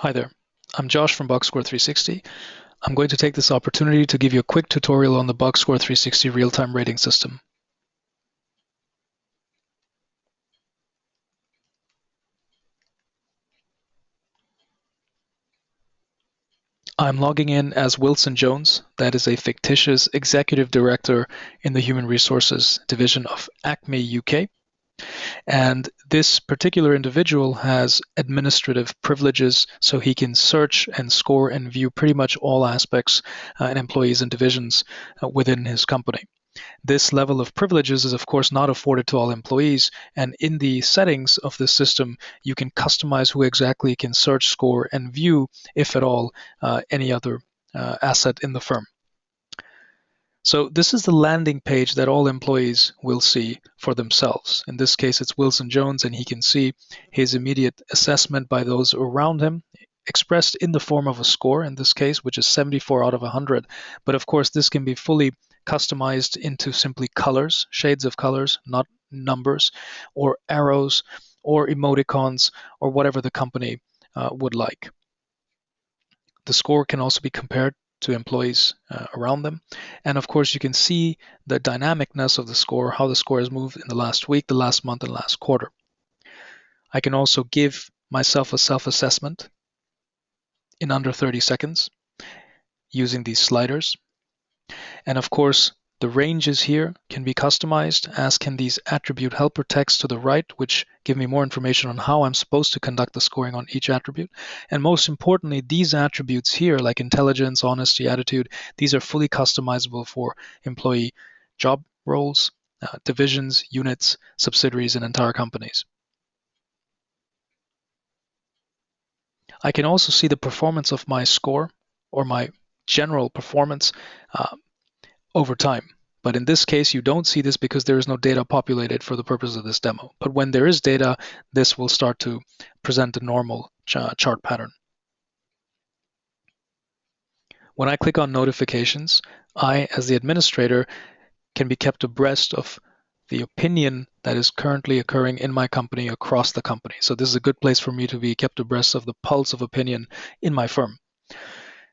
Hi there, I'm Josh from Bugscore360. I'm going to take this opportunity to give you a quick tutorial on the Bugscore360 real-time rating system. I'm logging in as Wilson Jones, that is a fictitious executive director in the Human Resources division of Acme UK. And this particular individual has administrative privileges, so he can search and score and view pretty much all aspects and employees and divisions within his company. This level of privileges is, of course, not afforded to all employees, and in the settings of the system, you can customize who exactly can search, score, and view, if at all, any other asset in the firm. So this is the landing page that all employees will see for themselves. In this case, it's Wilson Jones, and he can see his immediate assessment by those around him, expressed in the form of a score, in this case, which is 74 out of 100. But of course, this can be fully customized into simply colors, shades of colors, not numbers, or arrows, or emoticons, or whatever the company would like. The score can also be compared to employees around them. And of course, you can see the dynamicness of the score, how the score has moved in the last week, the last month, and last quarter. I can also give myself a self-assessment in under 30 seconds using these sliders. And of course, the ranges here can be customized, as can these attribute helper texts to the right, which give me more information on how I'm supposed to conduct the scoring on each attribute. And most importantly, these attributes here, like intelligence, honesty, attitude, these are fully customizable for employee job roles, divisions, units, subsidiaries, and entire companies. I can also see the performance of my score, or my general performance, over time. But in this case, you don't see this because there is no data populated for the purpose of this demo. But when there is data, this will start to present a normal chart pattern. When I click on notifications, I, as the administrator, can be kept abreast of the opinion that is currently occurring in my company across the company. So this is a good place for me to be kept abreast of the pulse of opinion in my firm.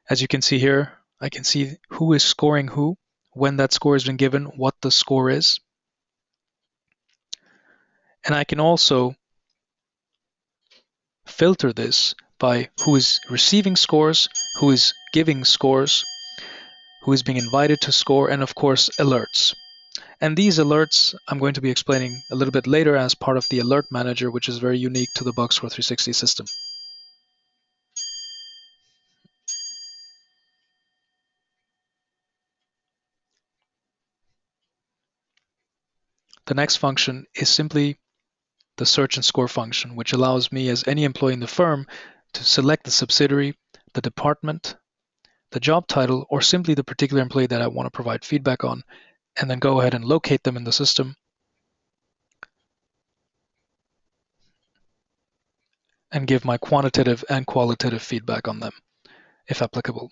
As you can see here, I can see who is scoring who, when that score has been given, what the score is. And I can also filter this by who is receiving scores, who is giving scores, who is being invited to score, and of course, alerts. And these alerts I'm going to be explaining a little bit later as part of the Alert Manager, which is very unique to the Bugscore360 system. The next function is simply the search and score function, which allows me as any employee in the firm to select the subsidiary, the department, the job title, or simply the particular employee that I want to provide feedback on, and then go ahead and locate them in the system and give my quantitative and qualitative feedback on them, if applicable.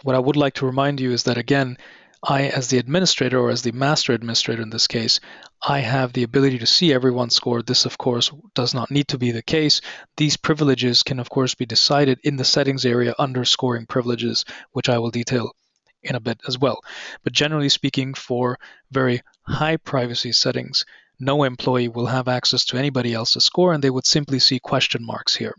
What I would like to remind you is that, again, I, as the administrator, or as the master administrator in this case, I have the ability to see everyone's score. This, of course, does not need to be the case. These privileges can, of course, be decided in the settings area under scoring privileges, which I will detail in a bit as well. But generally speaking, for very high privacy settings, no employee will have access to anybody else's score, and they would simply see question marks here.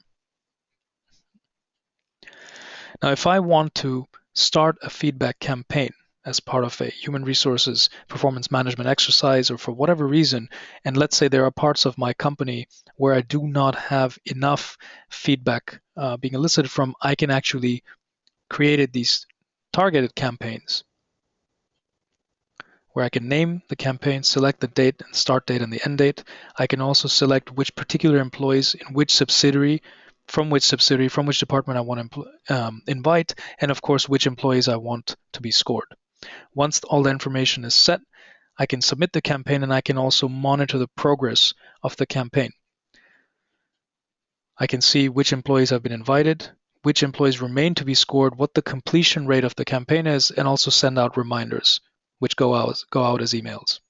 Now, if I want to start a feedback campaign as part of a human resources performance management exercise, or for whatever reason, and let's say there are parts of my company where I do not have enough feedback being elicited from, I can actually create these targeted campaigns where I can name the campaign, select the date and start date and the end date. I can also select which particular employees in which subsidiary, from which department I want to invite, and of course, which employees I want to be scored. Once all the information is set, I can submit the campaign, and I can also monitor the progress of the campaign. I can see which employees have been invited, which employees remain to be scored, what the completion rate of the campaign is, and also send out reminders, which go out as emails.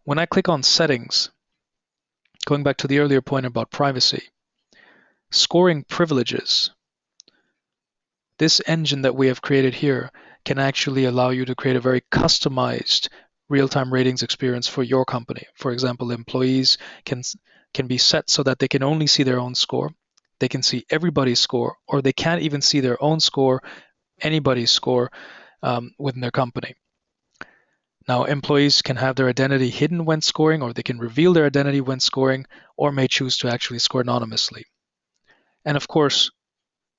When I click on settings, going back to the earlier point about privacy, scoring privileges, this engine that we have created here can actually allow you to create a very customized real-time ratings experience for your company. For example, employees can be set so that they can only see their own score, they can see everybody's score, or they can't even see their own score, anybody's score within their company. Now, employees can have their identity hidden when scoring, or they can reveal their identity when scoring, or may choose to actually score anonymously. And of course,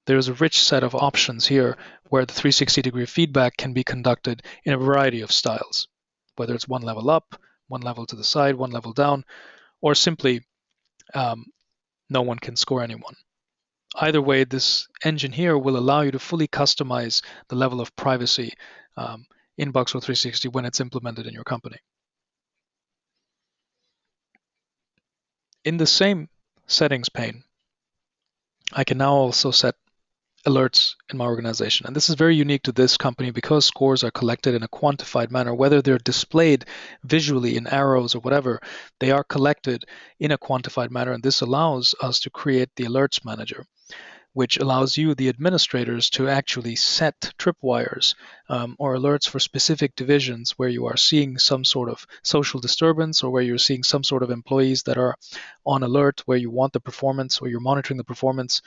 there's a rich set of options here where the 360-degree feedback can be conducted in a variety of styles, whether it's one level up, one level to the side, one level down, or simply no one can score anyone. Either way, this engine here will allow you to fully customize the level of privacy in Bugscore 360 when it's implemented in your company. In the same settings pane, I can now also set alerts in my organization. And this is very unique to this company because scores are collected in a quantified manner. Whether they're displayed visually in arrows or whatever, they are collected in a quantified manner. And this allows us to create the alerts manager, which allows you, the administrators, to actually set tripwires or alerts for specific divisions where you are seeing some sort of social disturbance or where you're seeing some sort of employees that are on alert, where you want the performance or you're monitoring the performance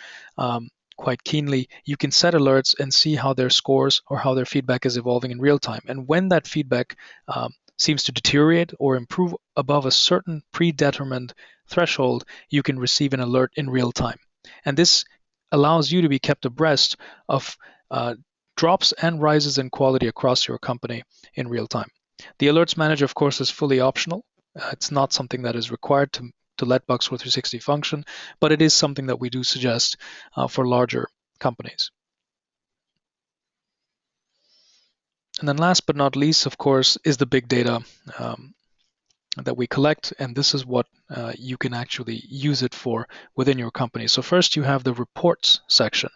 quite keenly. You can set alerts and see how their scores or how their feedback is evolving in real time. And when that feedback seems to deteriorate or improve above a certain predetermined threshold, you can receive an alert in real time. And this allows you to be kept abreast of drops and rises in quality across your company in real time. The Alerts Manager, of course, is fully optional. It's not something that is required to let Bugscore 360 function, but it is something that we do suggest for larger companies. And then last but not least, of course, is the big data that we collect, and this is what you can actually use it for within your company. So first you have the reports section,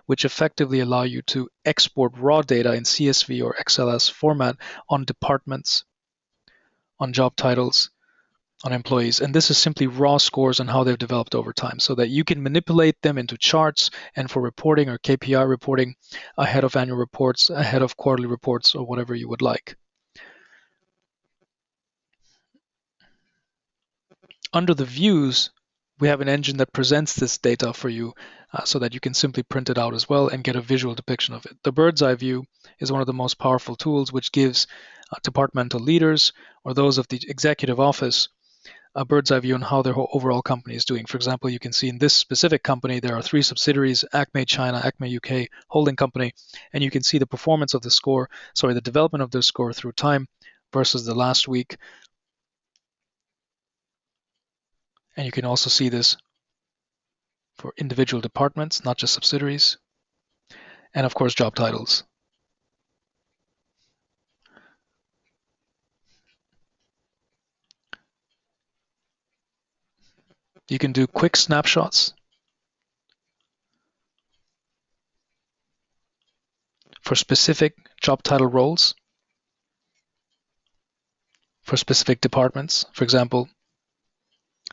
which effectively allow you to export raw data in CSV or XLS format on departments, on job titles, on employees. And this is simply raw scores on how they've developed over time so that you can manipulate them into charts and for reporting or KPI reporting ahead of annual reports, ahead of quarterly reports, or whatever you would like. Under the views, we have an engine that presents this data for you so that you can simply print it out as well and get a visual depiction of it. The bird's eye view is one of the most powerful tools, which gives departmental leaders or those of the executive office a bird's eye view on how their overall company is doing. For example, you can see in this specific company, there are 3 subsidiaries: Acme China, Acme UK, holding company, and you can see the performance of the development of the score through time versus the last week. And you can also see this for individual departments, not just subsidiaries, and of course job titles. You can do quick snapshots for specific job title roles, for specific departments. For example,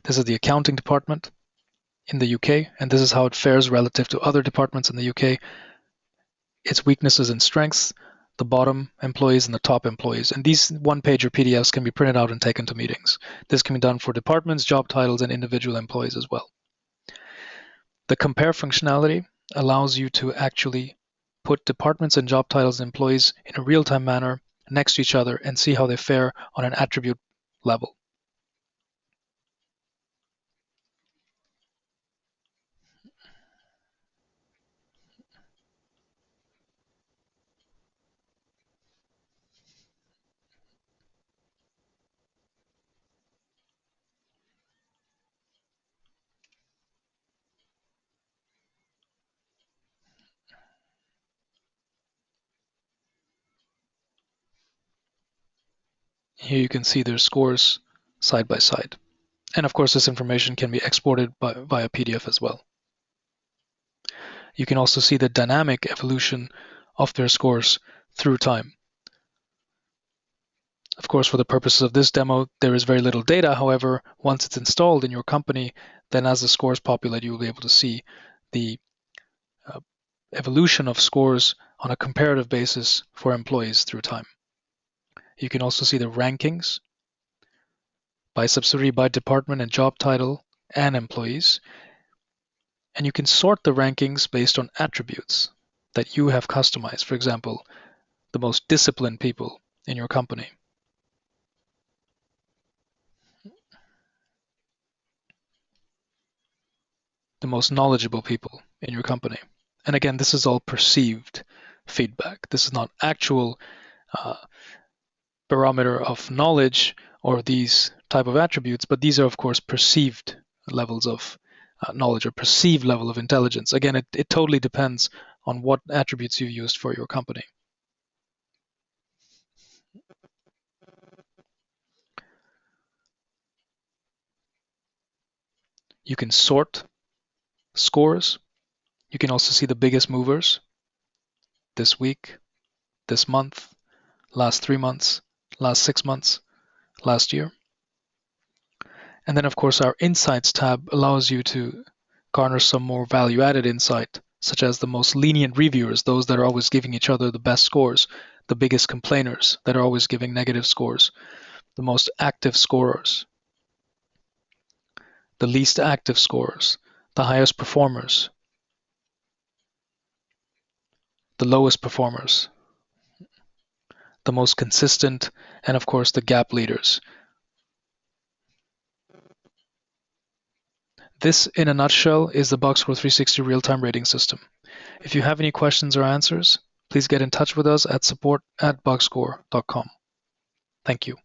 this is the accounting department in the UK, and this is how it fares relative to other departments in the UK. Its weaknesses and strengths, the bottom employees and the top employees. And these one-pager PDFs can be printed out and taken to meetings. This can be done for departments, job titles, and individual employees as well. The compare functionality allows you to actually put departments and job titles and employees in a real-time manner next to each other and see how they fare on an attribute level. Here you can see their scores side by side. And of course, this information can be exported via PDF as well. You can also see the dynamic evolution of their scores through time. Of course, for the purposes of this demo, there is very little data. However, once it's installed in your company, then as the scores populate, you will be able to see the evolution of scores on a comparative basis for employees through time. You can also see the rankings by subsidiary, by department and job title and employees. And you can sort the rankings based on attributes that you have customized. For example, the most disciplined people in your company. The most knowledgeable people in your company. And again, this is all perceived feedback. This is not actual barometer of knowledge or these type of attributes, but these are, of course, perceived levels of knowledge or perceived level of intelligence. Again, it totally depends on what attributes you've used for your company. You can sort scores. You can also see the biggest movers this week, this month, last 3 months, last 6 months, last year. And then, of course, our Insights tab allows you to garner some more value-added insight, such as the most lenient reviewers, those that are always giving each other the best scores, the biggest complainers that are always giving negative scores, the most active scorers, the least active scorers, the highest performers, the lowest performers, the most consistent, and of course the gap leaders. This, in a nutshell, is the Bugscore360 real-time rating system. If you have any questions or answers, please get in touch with us at support@bugscore.com. Thank you.